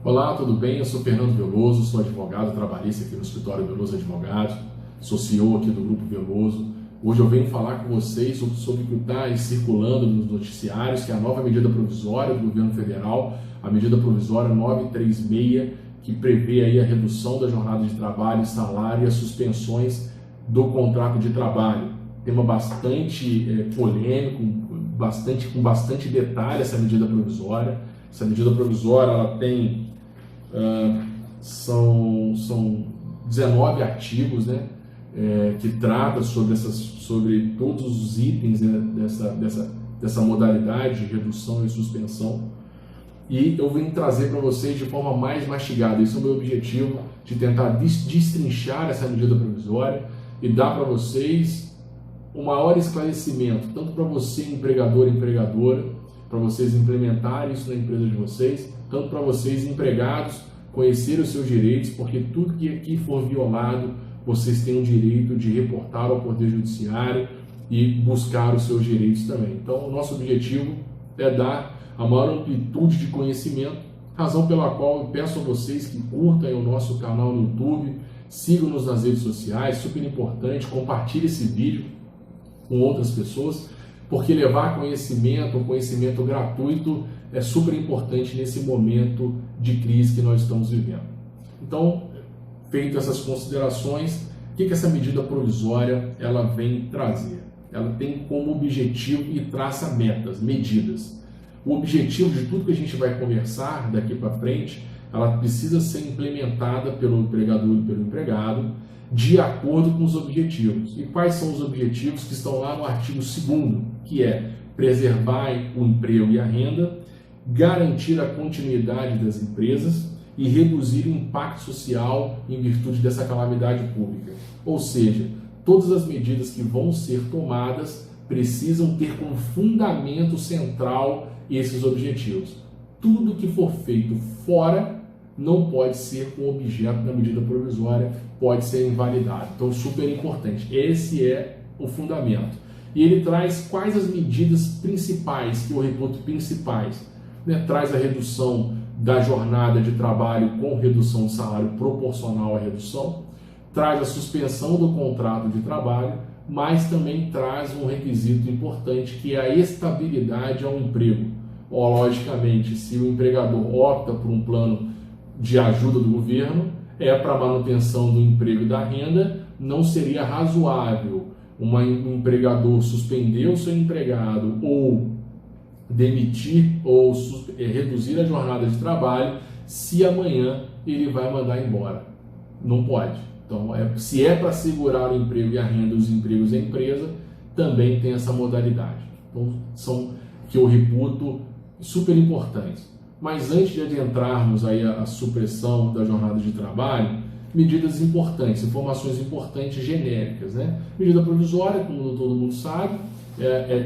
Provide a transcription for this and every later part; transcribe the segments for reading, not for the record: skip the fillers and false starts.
Olá, tudo bem? Eu sou Fernando Veloso, sou advogado trabalhista aqui no escritório Veloso Advogados, sou CEO aqui do Grupo Veloso. Hoje eu venho falar com vocês sobre o que está circulando nos noticiários, que é a nova medida provisória do governo federal, a medida provisória 936, que prevê aí a redução da jornada de trabalho e salário e as suspensões do contrato de trabalho. Tema bastante polêmico, com bastante detalhe essa medida provisória. Essa medida provisória ela tem são 19 artigos, né, que trata sobre todos os itens, né, dessa modalidade de redução e suspensão. E eu vim trazer para vocês de forma mais mastigada. Esse é o meu objetivo, de tentar destrinchar essa medida provisória e dar para vocês um maior esclarecimento, tanto para você, empregador e empregadora, para vocês implementarem isso na empresa de vocês, tanto para vocês, empregados, conhecer os seus direitos, porque tudo que aqui for violado, vocês têm o direito de reportar ao Poder Judiciário e buscar os seus direitos também. Então, o nosso objetivo é dar a maior amplitude de conhecimento, razão pela qual eu peço a vocês que curtam o nosso canal no YouTube, sigam-nos nas redes sociais, super importante, compartilhe esse vídeo com outras pessoas, porque levar conhecimento, um conhecimento gratuito, é super importante nesse momento de crise que nós estamos vivendo. Então, feito essas considerações, o que essa medida provisória ela vem trazer? Ela tem como objetivo e traça metas, medidas. O objetivo de tudo que a gente vai conversar daqui para frente, ela precisa ser implementada pelo empregador e pelo empregado, de acordo com os objetivos. E quais são os objetivos que estão lá no artigo 2º, que é preservar o emprego e a renda, garantir a continuidade das empresas e reduzir o impacto social em virtude dessa calamidade pública. Ou seja, todas as medidas que vão ser tomadas precisam ter como fundamento central esses objetivos. Tudo que for feito fora não pode ser um objeto da medida provisória, pode ser invalidado. Então, super importante. Esse é o fundamento. E ele traz quais as medidas principais, que eu reputo principais, né? Traz a redução da jornada de trabalho com redução de salário proporcional à redução, traz a suspensão do contrato de trabalho, mas também traz um requisito importante, que é a estabilidade ao emprego. Logicamente, se o empregador opta por um plano de ajuda do governo, para manutenção do emprego e da renda, não seria razoável um empregador suspender o seu empregado ou demitir ou reduzir a jornada de trabalho se amanhã ele vai mandar embora. Não pode. Então, se é para segurar o emprego e a renda dos empregos da empresa, também tem essa modalidade. Então, são que eu reputo super importantes. Mas antes de adentrarmos aí a supressão da jornada de trabalho, medidas importantes, informações importantes genéricas, né? Medida provisória, como todo mundo sabe,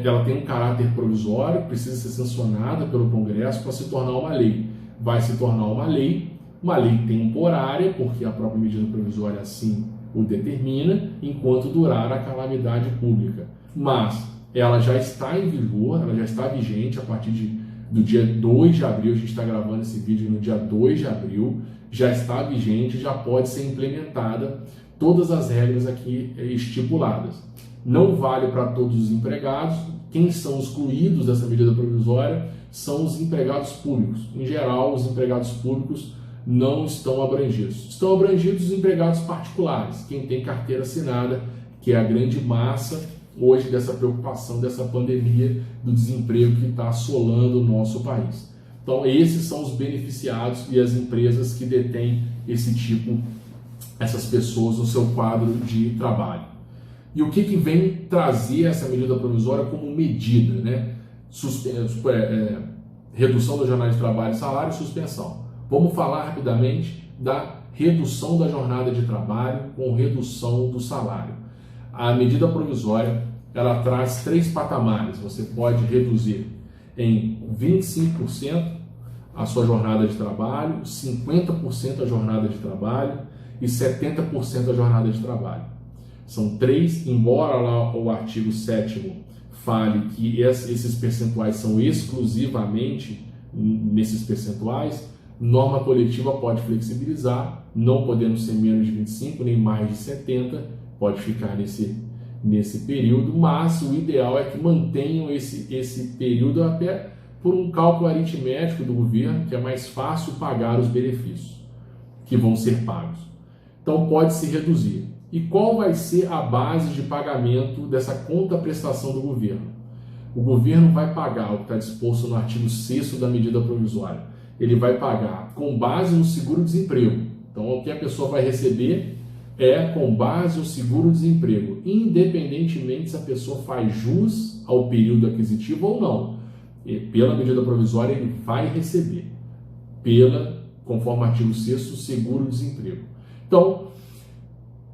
ela tem um caráter provisório, precisa ser sancionada pelo Congresso para se tornar uma lei. Vai se tornar uma lei temporária, porque a própria medida provisória assim o determina, enquanto durar a calamidade pública. Mas ela já está em vigor, ela já está vigente a partir do dia 2 de abril, a gente está gravando esse vídeo no dia 2 de abril, já está vigente, já pode ser implementada todas as regras aqui estipuladas. Não vale para todos os empregados. Quem são excluídos dessa medida provisória são os empregados públicos. Em geral, os empregados públicos não estão abrangidos. Estão abrangidos os empregados particulares, quem tem carteira assinada, que é a grande massa hoje dessa preocupação, dessa pandemia do desemprego que está assolando o nosso país. Então, esses são os beneficiados e as empresas que detêm essas pessoas no seu quadro de trabalho. E o que vem trazer essa medida provisória como medida, né? Redução da jornada de trabalho, salário e suspensão. Vamos falar rapidamente da redução da jornada de trabalho com redução do salário. A medida provisória, ela traz 3 patamares. Você pode reduzir em 25% a sua jornada de trabalho, 50% a jornada de trabalho e 70% a jornada de trabalho. São 3, embora lá o artigo 7º fale que esses percentuais são exclusivamente nesses percentuais, Norma coletiva pode flexibilizar, não podendo ser menos de 25, nem mais de 70, pode ficar nesse período, mas o ideal é que mantenham esse período até por um cálculo aritmético do governo, que é mais fácil pagar os benefícios que vão ser pagos. Então pode se reduzir. E qual vai ser a base de pagamento dessa contraprestação do governo? O governo vai pagar o que está disposto no artigo 6º da medida provisória. Ele vai pagar com base no seguro-desemprego. Então o que a pessoa vai receber é com base no seguro-desemprego, independentemente se a pessoa faz jus ao período aquisitivo ou não. E pela medida provisória ele vai receber, conforme o artigo 6º, seguro-desemprego. Então,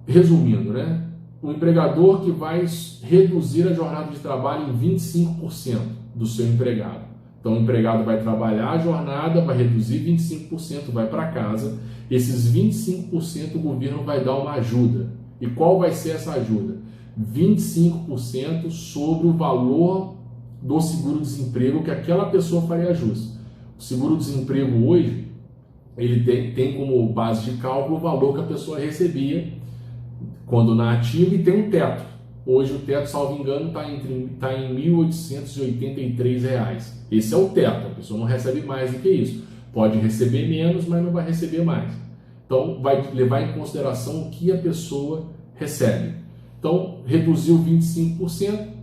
resumindo, né? O empregador que vai reduzir a jornada de trabalho em 25% do seu empregado. Então, o empregado vai trabalhar a jornada, vai reduzir 25%, vai para casa. Esses 25% o governo vai dar uma ajuda. E qual vai ser essa ajuda? 25% sobre o valor do seguro-desemprego que aquela pessoa faria jus. O seguro-desemprego hoje, ele tem como base de cálculo o valor que a pessoa recebia quando na ativa e tem um teto. Hoje o teto, salvo engano, está em R$ 1.883. Esse é o teto, a pessoa não recebe mais do que isso. Pode receber menos, mas não vai receber mais. Então vai levar em consideração o que a pessoa recebe. Então reduziu 25%,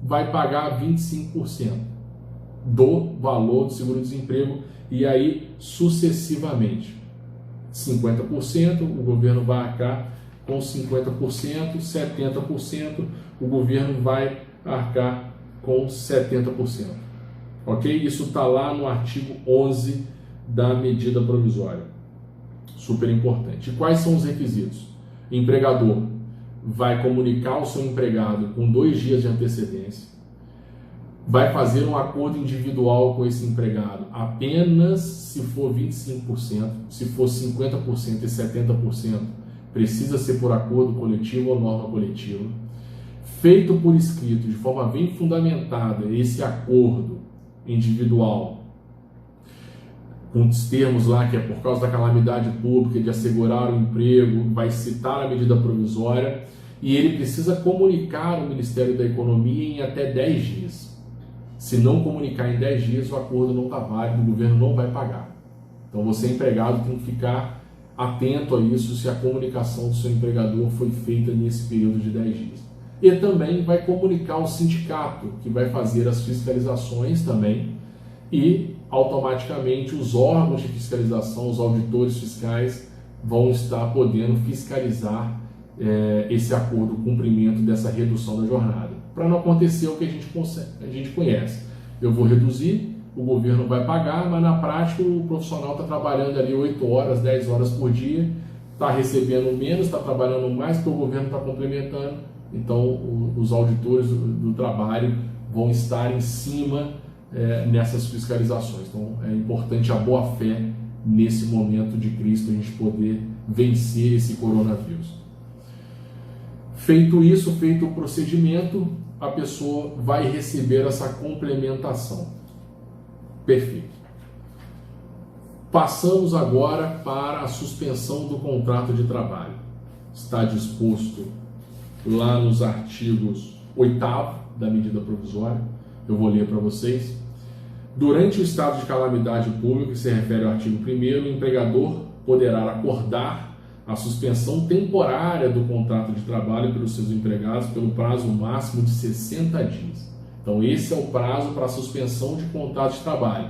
vai pagar 25% do valor do seguro-desemprego e aí sucessivamente. 50% o governo vai arcar com 50%, 70% o governo vai arcar com 70%. Ok? Isso está lá no artigo 11 da medida provisória. Super importante. E quais são os requisitos? Empregador vai comunicar ao seu empregado com 2 dias de antecedência, vai fazer um acordo individual com esse empregado apenas se for 25%, se for 50% e 70%, precisa ser por acordo coletivo ou norma coletiva. Feito por escrito, de forma bem fundamentada, esse acordo individual, com os termos lá, que é por causa da calamidade pública, de assegurar o emprego, vai citar a medida provisória, e ele precisa comunicar ao Ministério da Economia em até 10 dias. Se não comunicar em 10 dias, o acordo não está válido, o governo não vai pagar. Então você, empregado, tem que ficar atento a isso, se a comunicação do seu empregador foi feita nesse período de 10 dias. E também vai comunicar ao sindicato, que vai fazer as fiscalizações também, e automaticamente os órgãos de fiscalização, os auditores fiscais, vão estar podendo fiscalizar esse acordo, o cumprimento dessa redução da jornada. Para não acontecer o que a gente conhece. Eu vou reduzir, o governo vai pagar, mas na prática o profissional está trabalhando ali 8 horas, 10 horas por dia, está recebendo menos, está trabalhando mais, porque o governo está complementando. Então os auditores do trabalho vão estar em cima nessas fiscalizações. Então é importante a boa-fé nesse momento de crise para a gente poder vencer esse coronavírus. Feito isso, feito o procedimento, a pessoa vai receber essa complementação. Perfeito. Passamos agora para a suspensão do contrato de trabalho. Está disposto lá nos artigos 8º da medida provisória. Eu vou ler para vocês. Durante o estado de calamidade pública, que se refere ao artigo 1º, o empregador poderá acordar a suspensão temporária do contrato de trabalho pelos seus empregados pelo prazo máximo de 60 dias. Então esse é o prazo para a suspensão de contrato de trabalho.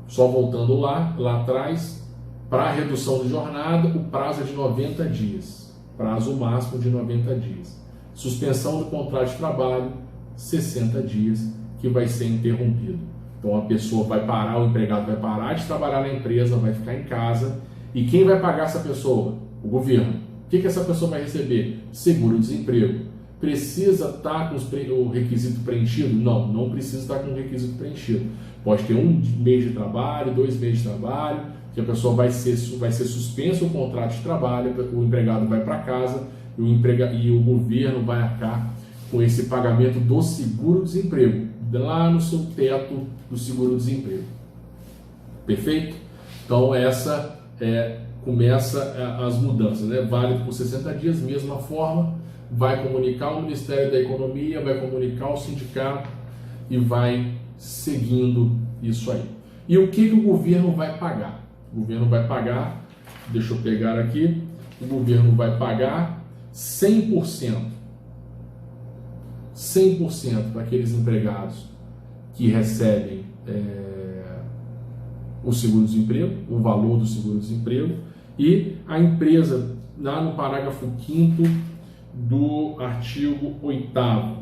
Só voltando lá atrás, para a redução de jornada, o prazo é de 90 dias. Prazo máximo de 90 dias. Suspensão do contrato de trabalho, 60 dias, que vai ser interrompido. Então a pessoa vai parar, o empregado vai parar de trabalhar na empresa, vai ficar em casa. E quem vai pagar essa pessoa? O governo. O que essa pessoa vai receber? Seguro-desemprego. Precisa estar com o requisito preenchido? Não, não precisa estar com o requisito preenchido. Pode ter 1 mês de trabalho, 2 meses de trabalho, que a pessoa vai ser suspenso o contrato de trabalho, o empregado vai para casa e o governo vai arcar com esse pagamento do seguro-desemprego, lá no seu teto do seguro-desemprego. Perfeito? Então essa começa as mudanças, né? Válido por 60 dias, mesma forma, vai comunicar o Ministério da Economia, vai comunicar o sindicato e vai seguindo isso aí. E o que o governo vai pagar? O governo vai pagar, deixa eu pegar aqui, o governo vai pagar 100% para aqueles empregados que recebem o seguro-desemprego, o valor do seguro-desemprego, e a empresa, lá no parágrafo 5º do artigo 8º,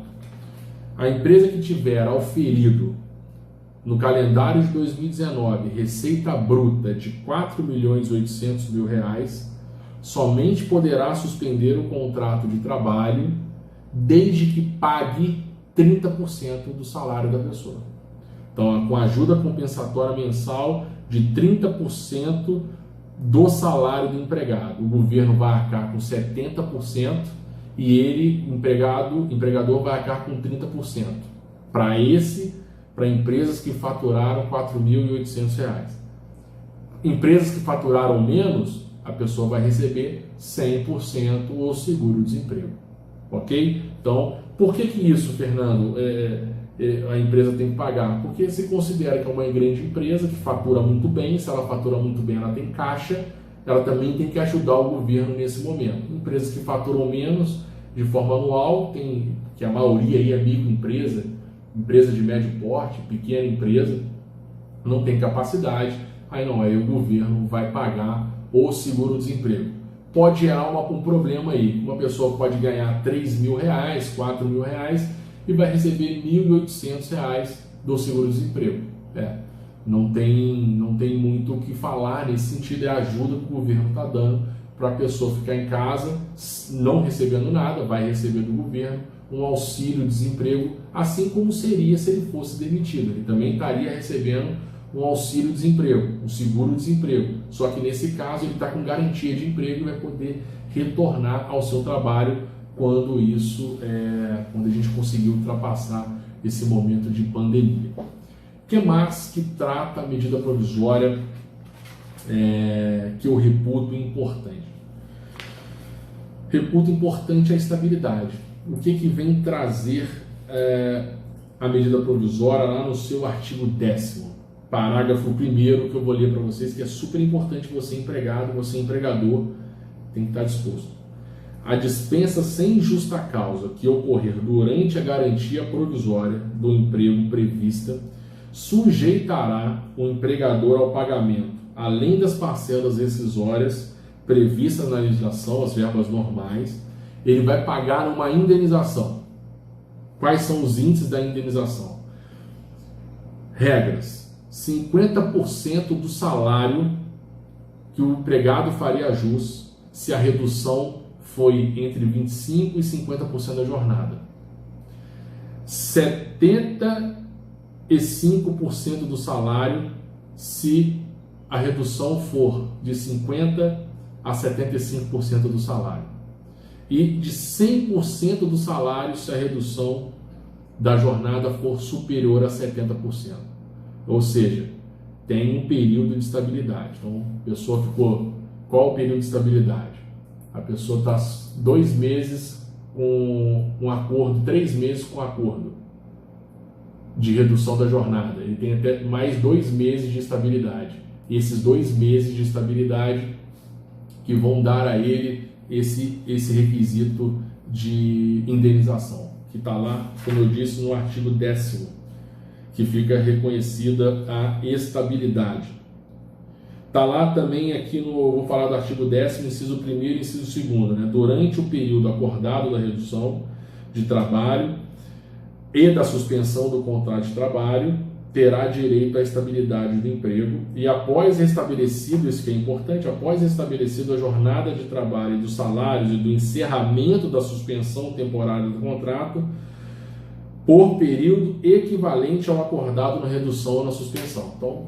a empresa que tiver auferido no calendário de 2019 receita bruta de R$ 4.800.000, somente poderá suspender o contrato de trabalho desde que pague 30% do salário da pessoa. Então, com a ajuda compensatória mensal de 30% do salário do empregado, o governo vai arcar com 70% e ele, empregador, vai arcar com 30%. Para empresas que faturaram R$ 4.800. Empresas que faturaram menos, a pessoa vai receber 100% o seguro-desemprego. Ok? Então, por que isso, Fernando, a empresa tem que pagar? Porque se considera que é uma grande empresa que fatura muito bem. Se ela fatura muito bem, ela tem caixa, ela também tem que ajudar o governo nesse momento. Empresas que faturam menos de forma anual, que a maioria aí é microempresa, empresa de médio porte, pequena empresa, não tem capacidade, aí o governo vai pagar o seguro-desemprego. Pode gerar um problema aí, uma pessoa pode ganhar R$3.000, R$4.000 e vai receber R$1.800 do seguro-desemprego. Não tem muito o que falar nesse sentido, é a ajuda que o governo está dando para a pessoa ficar em casa, não recebendo nada, vai receber do governo um auxílio-desemprego, assim como seria se ele fosse demitido. Ele também estaria recebendo um auxílio-desemprego, um seguro-desemprego. Só que nesse caso ele está com garantia de emprego e vai poder retornar ao seu trabalho quando a gente conseguir ultrapassar esse momento de pandemia. O que mais que trata a medida provisória que eu reputo importante? Reputo importante a estabilidade. O que vem trazer a medida provisória lá no seu artigo 10º, parágrafo 1º, que eu vou ler para vocês, que é super importante você empregado, você empregador, tem que estar disposto. A dispensa sem justa causa que ocorrer durante a garantia provisória do emprego prevista sujeitará o empregador ao pagamento, além das parcelas rescisórias previstas na legislação, as verbas normais. Ele vai pagar uma indenização. Quais são os índices da indenização? Regras: 50% do salário que o empregado faria jus se a redução foi entre 25% e 50% da jornada. 75% do salário se a redução for de 50% a 75% do salário. E de 100% do salário se a redução da jornada for superior a 70%. Ou seja, tem um período de estabilidade. Então, a pessoa ficou... Qual o período de estabilidade? A pessoa está 2 meses com um acordo, 3 meses com acordo de redução da jornada. Ele tem até mais 2 meses de estabilidade. E esses 2 meses de estabilidade que vão dar a ele esse requisito de indenização, que está lá, como eu disse, no artigo 10º, que fica reconhecida a estabilidade. Está lá também, vou falar do artigo 10º, inciso 1º e inciso 2º, né? Durante o período acordado da redução de trabalho e da suspensão do contrato de trabalho, terá direito à estabilidade do emprego e após restabelecido, isso que é importante, após restabelecido a jornada de trabalho e dos salários e do encerramento da suspensão temporária do contrato, por período equivalente ao acordado na redução ou na suspensão. Então,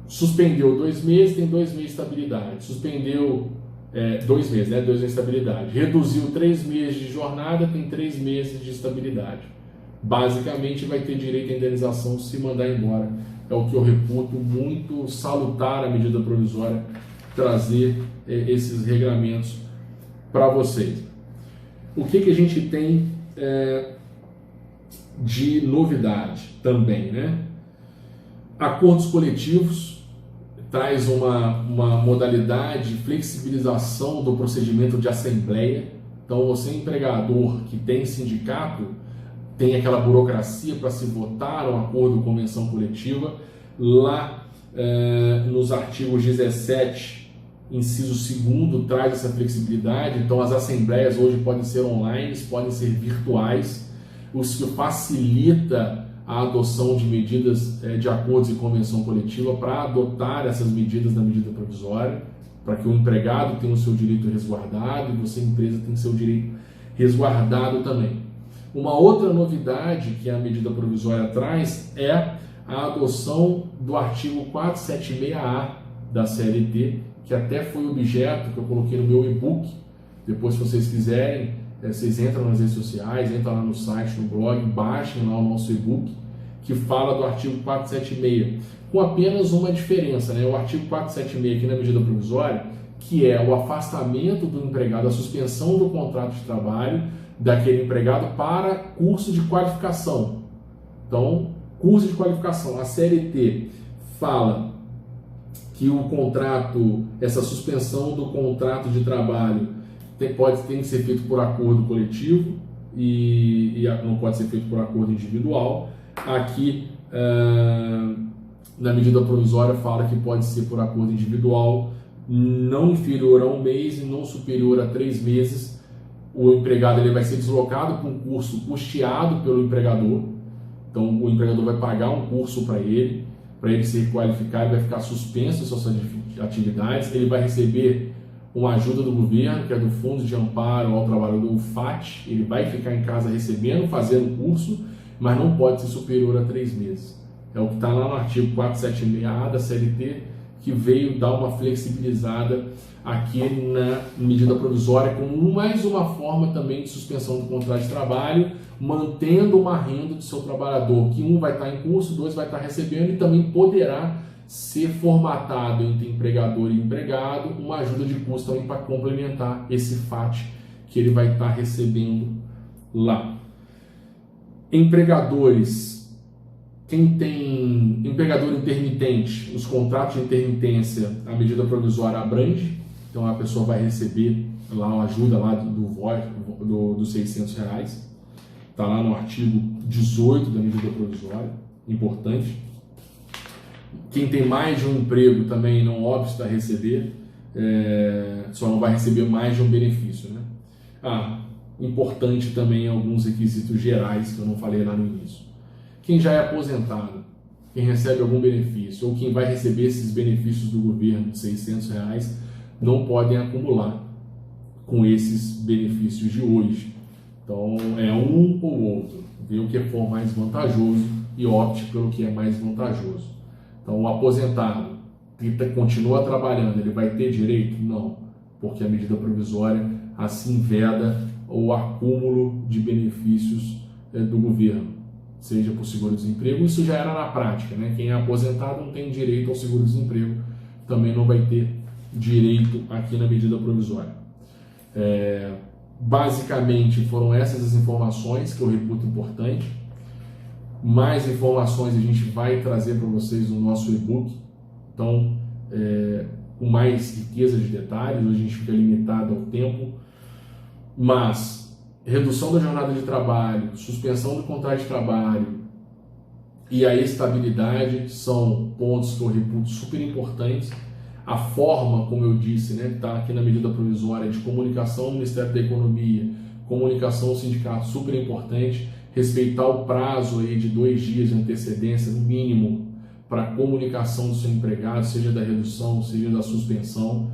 suspendeu 2 meses, tem 2 meses de estabilidade. Suspendeu 2 meses, 2 meses de estabilidade. Reduziu 3 meses de jornada, tem 3 meses de estabilidade. Basicamente vai ter direito à indenização se mandar embora é o que eu reputo muito salutar a medida provisória trazer esses regramentos para vocês. O que a gente tem de novidade também, né? Acordos coletivos traz uma modalidade de flexibilização do procedimento de assembleia. Então, você empregador que tem sindicato, tem aquela burocracia para se votar um acordo, convenção coletiva, lá nos artigos 17, inciso 2º, traz essa flexibilidade. Então, as assembleias hoje podem ser online, podem ser virtuais, o que facilita a adoção de medidas de acordos e convenção coletiva para adotar essas medidas da medida provisória, para que o empregado tenha o seu direito resguardado e você, empresa, tenha o seu direito resguardado também. Uma outra novidade que a medida provisória traz é a adoção do artigo 476A da CLT, que até foi objeto que eu coloquei no meu e-book. Depois, se vocês quiserem, vocês entram nas redes sociais, entram lá no site, no blog, baixem lá o nosso e-book, que fala do artigo 476, com apenas uma diferença, né? O artigo 476 aqui na medida provisória, que é o afastamento do empregado, a suspensão do contrato de trabalho daquele empregado para curso de qualificação. Então, curso de qualificação, a CLT fala que o contrato, essa suspensão do contrato de trabalho tem que ser feito por acordo coletivo e não pode ser feito por acordo individual. Aqui, na medida provisória, fala que pode ser por acordo individual, não inferior a 1 mês e não superior a 3 meses. O empregado ele vai ser deslocado para um curso custeado pelo empregador. Então, o empregador vai pagar um curso para ele se qualificar, ele vai ficar suspenso das suas atividades, ele vai receber uma ajuda do governo, que é do Fundo de Amparo ao Trabalhador, o FAT, ele vai ficar em casa recebendo, fazendo o curso, mas não pode ser superior a 3 meses. É o que está lá no artigo 476A da CLT, que veio dar uma flexibilizada aqui na medida provisória, como mais uma forma também de suspensão do contrato de trabalho, mantendo uma renda do seu trabalhador, que um vai estar em curso, 2 vai estar recebendo, e também poderá ser formatado entre empregador e empregado uma ajuda de custo também para complementar esse FAT que ele vai estar recebendo lá. Empregadores, quem tem empregador intermitente, os contratos de intermitência, a medida provisória abrange, então a pessoa vai receber lá uma ajuda lá dos R$600, está lá no artigo 18 da medida provisória, importante. Quem tem mais de um emprego também não obsta a receber, só não vai receber mais de um benefício, né? Importante também alguns requisitos gerais que eu não falei lá no início. Quem já é aposentado, quem recebe algum benefício ou quem vai receber esses benefícios do governo de R$600 não podem acumular com esses benefícios de hoje. Então é um ou outro, vê o que for mais vantajoso e opte pelo que é mais vantajoso. Então o aposentado que continua trabalhando, ele vai ter direito? Não, porque a medida provisória assim veda o acúmulo de benefícios do governo, seja por seguro-desemprego. Isso já era na prática, né? Quem é aposentado não tem direito ao seguro-desemprego, também não vai ter direito aqui na medida provisória. Basicamente foram essas as informações que eu reputo importante. Mais informações a gente vai trazer para vocês no nosso e-book, então com mais riqueza de detalhes. Hoje a gente fica limitado ao tempo, mas redução da jornada de trabalho, suspensão do contrato de trabalho e a estabilidade são pontos que eu reputo super importantes. A forma, como eu disse, né, está aqui na medida provisória, de comunicação ao Ministério da Economia, comunicação ao sindicato, super importante. Respeitar o prazo aí de 2 dias de antecedência, no mínimo, para a comunicação do seu empregado, seja da redução, seja da suspensão.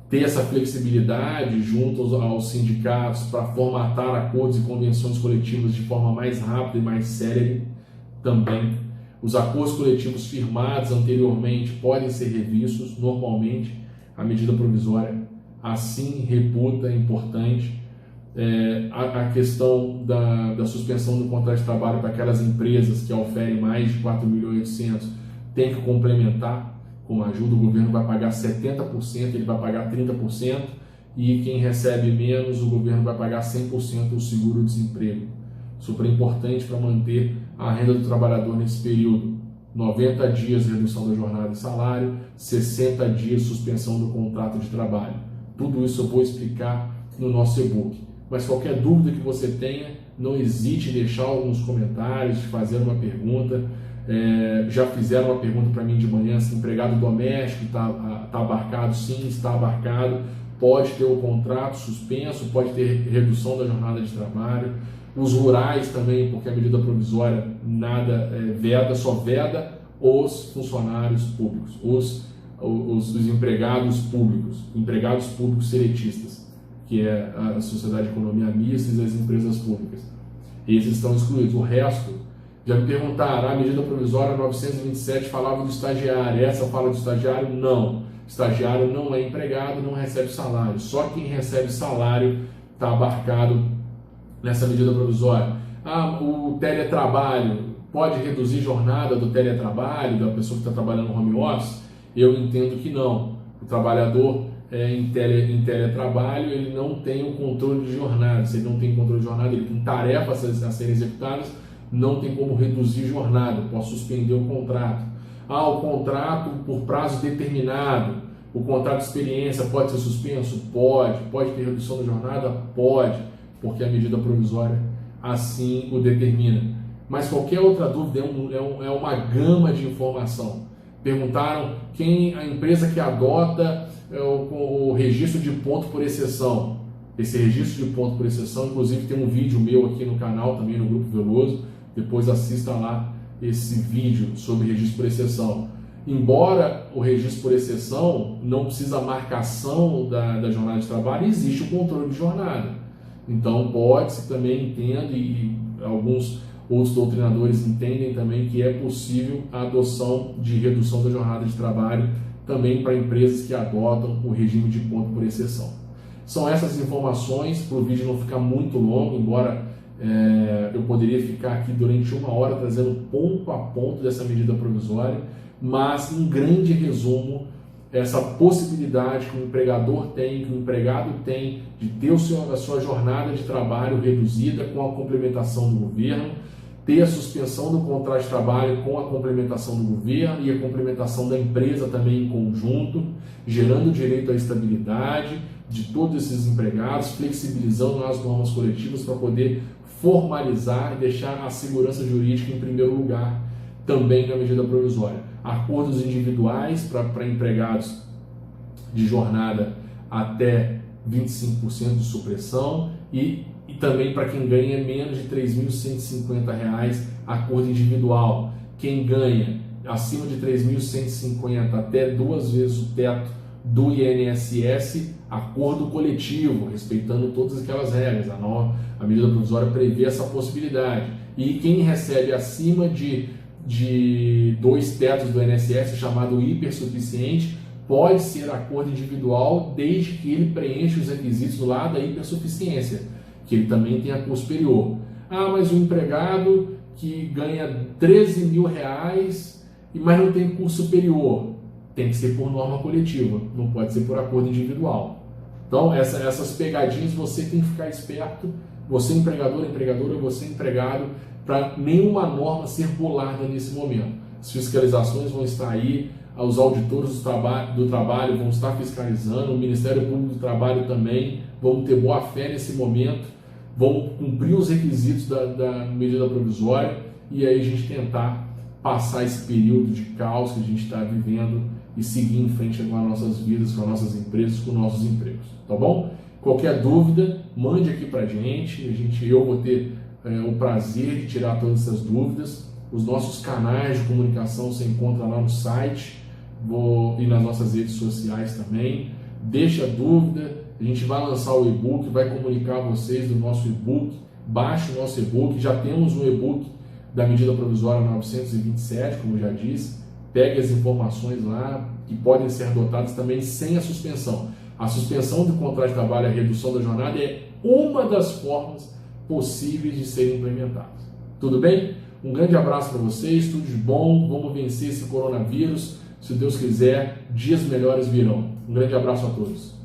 Ter essa flexibilidade junto aos sindicatos para formatar acordos e convenções coletivas de forma mais rápida e mais célere também. Os acordos coletivos firmados anteriormente podem ser revistos. Normalmente, a medida provisória assim reputa importante. A questão da suspensão do contrato de trabalho para aquelas empresas que oferem mais de 4.800.000 tem que complementar com ajuda, o governo vai pagar 70%, ele vai pagar 30%, e quem recebe menos, o governo vai pagar 100% do seguro-desemprego. Super importante para manter a renda do trabalhador nesse período. 90 dias de redução da jornada e salário, 60 dias de suspensão do contrato de trabalho. Tudo isso eu vou explicar no nosso e-book. Mas qualquer dúvida que você tenha, não hesite em deixar alguns comentários, de fazer uma pergunta. Já fizeram uma pergunta para mim de manhã, se empregado doméstico está abarcado? Sim, está abarcado. Pode ter o contrato suspenso, pode ter redução da jornada de trabalho. Os rurais também, porque a medida provisória nada veda, só veda os funcionários públicos, os empregados públicos seletistas, que é a Sociedade de Economia Mista e as empresas públicas. Esses estão excluídos. O resto, já me perguntaram, a medida provisória 927 falava do estagiário, essa fala do estagiário? Não. Estagiário não é empregado, não recebe salário. Só quem recebe salário está abarcado nessa medida provisória. O teletrabalho, pode reduzir jornada do teletrabalho, da pessoa que está trabalhando no home office? Eu entendo que não. O trabalhador em teletrabalho, ele não tem o controle de jornada. Se ele não tem controle de jornada, ele tem tarefas a serem executadas, não tem como reduzir jornada, posso suspender o contrato. O contrato por prazo determinado, o contrato de experiência pode ser suspenso? Pode ter redução da jornada? Pode, porque a medida provisória assim o determina. Mas qualquer outra dúvida é uma gama de informação. Perguntaram quem a empresa que adota o registro de ponto por exceção. Esse registro de ponto por exceção, inclusive tem um vídeo meu aqui no canal, também no Grupo Veloso, depois assista lá esse vídeo sobre registro por exceção. Embora o registro por exceção não precisa a marcação da jornada de trabalho, existe o controle de jornada. Então pode-se também, entende, e alguns outros doutrinadores entendem também que é possível a adoção de redução da jornada de trabalho também para empresas que adotam o regime de ponto por exceção. São essas informações, para o vídeo não ficar muito longo, embora eu poderia ficar aqui durante 1 hora trazendo ponto a ponto dessa medida provisória, mas em grande resumo, essa possibilidade que o empregador tem, que o empregado tem, de ter a sua jornada de trabalho reduzida com a complementação do governo, ter a suspensão do contrato de trabalho com a complementação do governo e a complementação da empresa também em conjunto, gerando direito à estabilidade de todos esses empregados, flexibilizando as normas coletivas para poder formalizar e deixar a segurança jurídica em primeiro lugar também na medida provisória. Acordos individuais para empregados de jornada até 25% de supressão e também para quem ganha menos de R$ 3.150, acordo individual. Quem ganha acima de R$ 3.150 até 2 vezes o teto do INSS, acordo coletivo, respeitando todas aquelas regras. A medida provisória prevê essa possibilidade. E quem recebe acima de 2 tetos do INSS, chamado hipersuficiente, pode ser acordo individual desde que ele preencha os requisitos lá da hipersuficiência, que ele também tenha curso superior. Mas o empregado que ganha R$13 mil, mas não tem curso superior, tem que ser por norma coletiva, não pode ser por acordo individual. Então, essas pegadinhas você tem que ficar esperto, você empregador, empregadora, você empregado, para nenhuma norma ser burlada nesse momento. As fiscalizações vão estar aí, os auditores do trabalho vão estar fiscalizando, o Ministério Público do Trabalho também, vamos ter boa fé nesse momento, vamos cumprir os requisitos da medida provisória e aí a gente tentar passar esse período de caos que a gente está vivendo e seguir em frente com as nossas vidas, com as nossas empresas, com nossos empregos, tá bom? Qualquer dúvida, mande aqui para a gente, eu vou ter o prazer de tirar todas essas dúvidas. Os nossos canais de comunicação você encontra lá no site e nas nossas redes sociais também. Deixa dúvida, a gente vai lançar o e-book, vai comunicar a vocês do nosso e-book. Baixe o nosso e-book, já temos um e-book da medida provisória 927, como eu já disse. Pegue as informações lá, que podem ser adotadas também sem a suspensão. A suspensão do contrato de trabalho, a redução da jornada é uma das formas possíveis de serem implementadas. Tudo bem? Um grande abraço para vocês, tudo de bom, vamos vencer esse coronavírus. Se Deus quiser, dias melhores virão. Um grande abraço a todos.